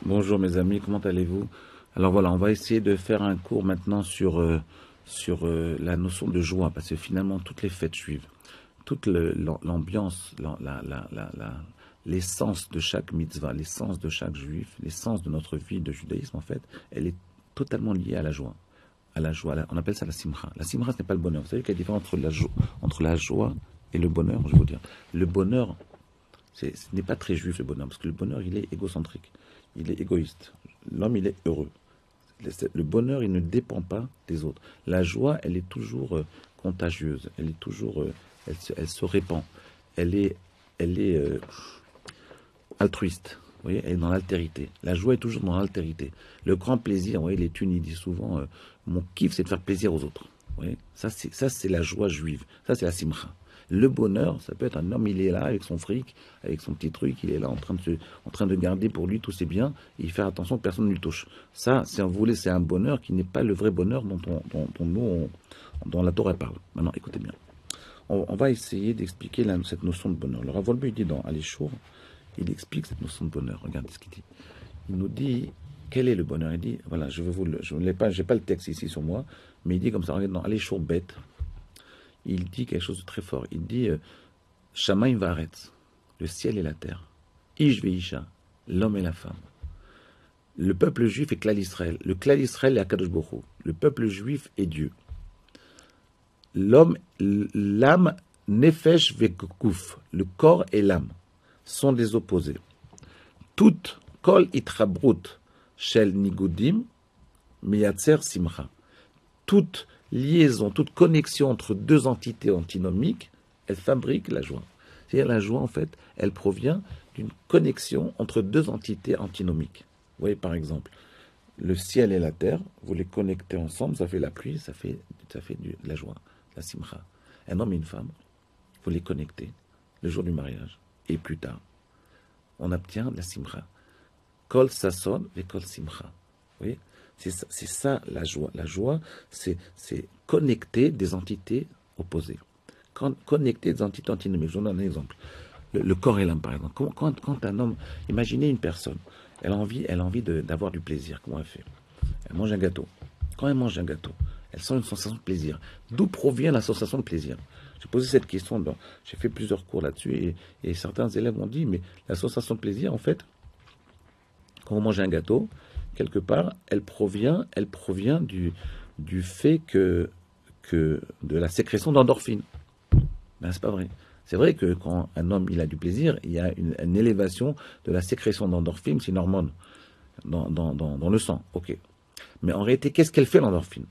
Bonjour mes amis, comment allez-vous? Alors voilà, on va essayer de faire un cours maintenant sur la notion de joie, parce que finalement toutes les fêtes juives, toute l'ambiance, l'essence de chaque mitzvah, l'essence de chaque juif, l'essence de notre vie de judaïsme en fait, elle est totalement liée à la joie. À la joie, on appelle ça la simcha. La simcha, ce n'est pas le bonheur. Vous savez qu'il y a une différence entre la joie et le bonheur, je vais vous dire. Le bonheur, ce n'est pas très juif le bonheur, parce que le bonheur, il est égocentrique, il est égoïste. L'homme, il est heureux. Le bonheur, il ne dépend pas des autres. La joie, elle est toujours contagieuse, elle est toujours, elle se répand, elle est altruiste. Vous voyez, elle est dans l'altérité. La joie est toujours dans l'altérité. Le grand plaisir, vous voyez, les thunes, ils disent souvent, mon kiff, c'est de faire plaisir aux autres. Vous voyez, ça, c'est la joie juive. Ça, c'est la simcha. Le bonheur, ça peut être un homme, il est là avec son fric, avec son petit truc, il est là en train de garder pour lui tous ses biens, et il fait attention que personne ne lui touche. Ça, si vous voulez, c'est un bonheur qui n'est pas le vrai bonheur dont la Torah parle. Maintenant, écoutez bien. On va essayer d'expliquer cette notion de bonheur. Le Rav Wolbe, il dit dans Alishour, il explique cette notion de bonheur. Regardez ce qu'il dit. Il nous dit quel est le bonheur. Il dit, voilà, je ne l'ai pas, j'ai pas le texte ici sur moi, mais il dit comme ça, regardez dans Alishour bête. Il dit quelque chose de très fort. Il dit Shamaim va'aretz, le ciel et la terre. Ish ve'isha, l'homme et la femme. Le peuple juif est Klal Israël. Le Klal Israël est Akadosh Baruch Hu. Le peuple juif est Dieu. L'homme, l'âme, nefesh ve'kuf, le corps et l'âme sont des opposés. Tout kol itrabrut shel nigudim miyatzer simcha. Toute liaison, toute connexion entre deux entités antinomiques, elle fabrique la joie. C'est-à-dire la joie, en fait, elle provient d'une connexion entre deux entités antinomiques. Vous voyez, par exemple, le ciel et la terre, vous les connectez ensemble, ça fait la pluie, ça fait de la joie, la simcha. Un homme et une femme, vous les connectez le jour du mariage, et plus tard, on obtient la simcha. Kol sasson et kol simcha. Vous voyez, c'est ça la joie. La joie, c'est connecter des entités opposées. Connecter des entités antinomiques. Je vous donne un exemple. Le corps et l'âme, par exemple. Quand un homme, imaginez une personne, elle a envie d'avoir du plaisir. Comment elle fait? Elle mange un gâteau. Quand elle mange un gâteau, elle sent une sensation de plaisir. D'où provient la sensation de plaisir? J'ai posé cette question, j'ai fait plusieurs cours là-dessus, et certains élèves m'ont dit, mais la sensation de plaisir, en fait, quand vous mangez un gâteau, quelque part, elle provient du fait que de la sécrétion d'endorphines. Ben, c'est pas vrai. C'est vrai que quand un homme il a du plaisir, il y a une élévation de la sécrétion d'endorphines, c'est une hormone dans le sang. Ok. Mais en réalité, qu'est-ce qu'elle fait l'endorphine?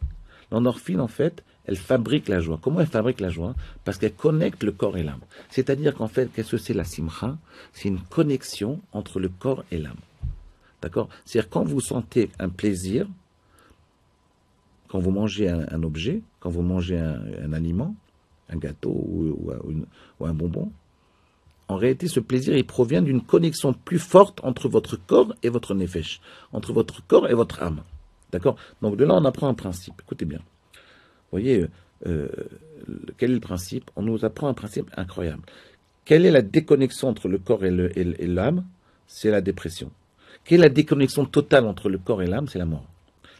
L'endorphine, en fait, elle fabrique la joie. Comment elle fabrique la joie? Parce qu'elle connecte le corps et l'âme. C'est-à-dire qu'en fait, qu'est-ce que c'est la simcha? C'est une connexion entre le corps et l'âme. D'accord? C'est-à-dire quand vous sentez un plaisir, quand vous mangez un objet, quand vous mangez un aliment, un gâteau ou un bonbon, en réalité, ce plaisir, il provient d'une connexion plus forte entre votre corps et votre nefesh, entre votre corps et votre âme. D'accord? Donc de là, on apprend un principe. Écoutez bien. Vous voyez, quel est le principe? On nous apprend un principe incroyable. Quelle est la déconnexion entre le corps et l'âme? C'est la dépression. Quelle est la déconnexion totale entre le corps et l'âme? C'est la mort.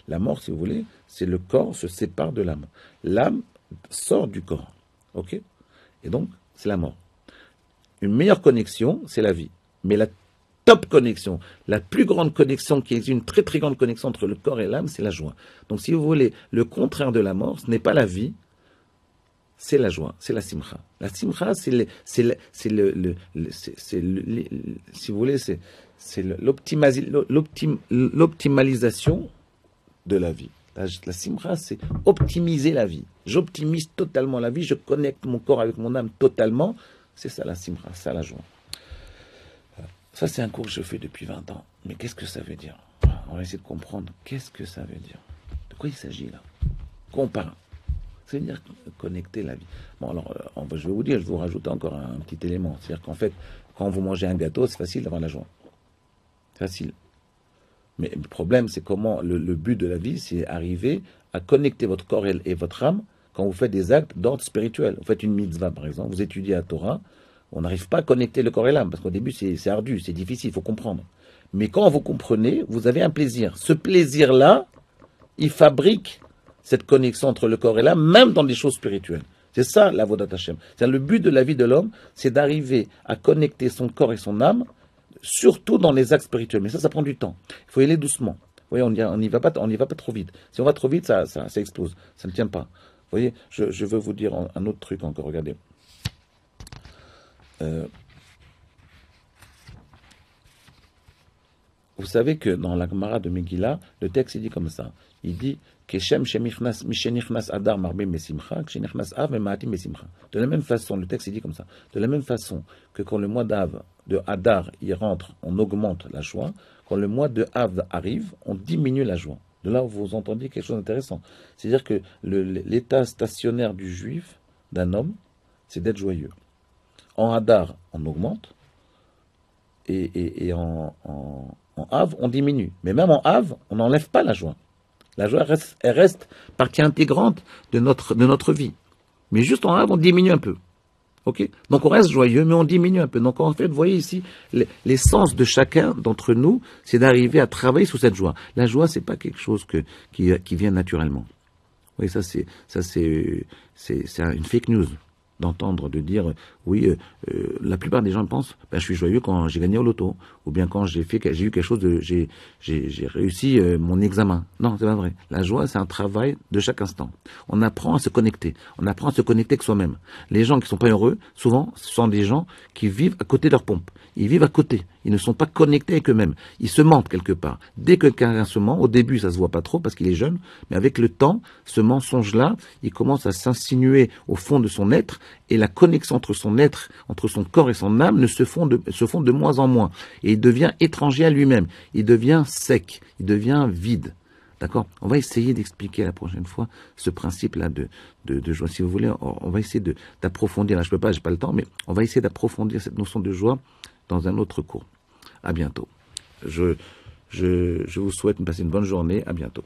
La mort, si vous voulez, c'est le corps se sépare de l'âme. L'âme sort du corps. Ok? Et donc, c'est la mort. Une meilleure connexion, c'est la vie. Mais la top connexion, la plus grande connexion, qui est une très très grande connexion entre le corps et l'âme, c'est la joie. Donc, si vous voulez, le contraire de la mort, ce n'est pas la vie, c'est la joie, c'est la simcha. La simcha, si vous voulez, c'est l'optimalisation de la vie. La simcha, c'est optimiser la vie. J'optimise totalement la vie, je connecte mon corps avec mon âme totalement. C'est ça la simcha, ça la joie. Ça, c'est un cours que je fais depuis 20 ans. Mais qu'est-ce que ça veut dire? On va essayer de comprendre qu'est-ce que ça veut dire. De quoi il s'agit là? Compare. Ça veut dire connecter la vie. Bon, alors, je vais vous dire, je vais vous rajouter encore un petit élément. C'est-à-dire qu'en fait, quand vous mangez un gâteau, c'est facile d'avoir la joie. Facile. Mais le problème, c'est comment le but de la vie, c'est arriver à connecter votre corps et votre âme quand vous faites des actes d'ordre spirituel. Vous faites une mitzvah, par exemple, vous étudiez la Torah, On n'arrive pas à connecter le corps et l'âme, parce qu'au début, c'est ardu, c'est difficile, il faut comprendre. Mais quand vous comprenez, vous avez un plaisir. Ce plaisir-là, il fabrique cette connexion entre le corps et l'âme, même dans des choses spirituelles. C'est ça la Avodat Hashem. C'est le but de la vie de l'homme, c'est d'arriver à connecter son corps et son âme, surtout dans les actes spirituels. Mais ça prend du temps. Il faut y aller doucement. Vous voyez, on n'y va pas trop vite. Si on va trop vite, ça explose. Ça ne tient pas. Vous voyez, je veux vous dire un autre truc encore. Regardez. Vous savez que dans la Gemara de Megillah, le texte il dit comme ça. Il dit de la même façon, le texte il dit comme ça. De la même façon que quand le mois d'Av, de Hadar, il rentre, on augmente la joie. Quand le mois de Av arrive, on diminue la joie. De là, vous entendez quelque chose d'intéressant. C'est-à-dire que l'état stationnaire du juif, d'un homme, c'est d'être joyeux. En Hadar, on augmente. Et en Av, on diminue. Mais même en Av, on n'enlève pas la joie. La joie, elle reste partie intégrante de notre vie. Mais juste en Av, on diminue un peu. Okay, donc on reste joyeux, mais on diminue un peu. Donc en fait, vous voyez ici, l'essence de chacun d'entre nous, c'est d'arriver à travailler sous cette joie. La joie, c'est pas quelque chose qui vient naturellement. Oui, ça c'est une fake news d'entendre, de dire, oui, la plupart des gens pensent, je suis joyeux quand j'ai gagné au loto, ou bien quand j'ai eu quelque chose j'ai réussi mon examen. Non, c'est pas vrai. La joie, c'est un travail de chaque instant. On apprend à se connecter. On apprend à se connecter avec soi-même. Les gens qui sont pas heureux, souvent, ce sont des gens qui vivent à côté de leur pompe. Ils vivent à côté. Ils ne sont pas connectés avec eux-mêmes. Ils se mentent quelque part. Dès que quelqu'un se ment, au début, ça se voit pas trop parce qu'il est jeune, mais avec le temps, ce mensonge-là, il commence à s'insinuer au fond de son être, et la connexion entre son être, entre son corps et son âme, se font de moins en moins. Et il devient étranger à lui-même. Il devient sec. Il devient vide. D'accord? On va essayer d'expliquer la prochaine fois ce principe-là de joie. Si vous voulez, on va essayer d'approfondir. Là, j'ai pas le temps, mais on va essayer d'approfondir cette notion de joie dans un autre cours. À bientôt. Je vous souhaite de passer une bonne journée. À bientôt.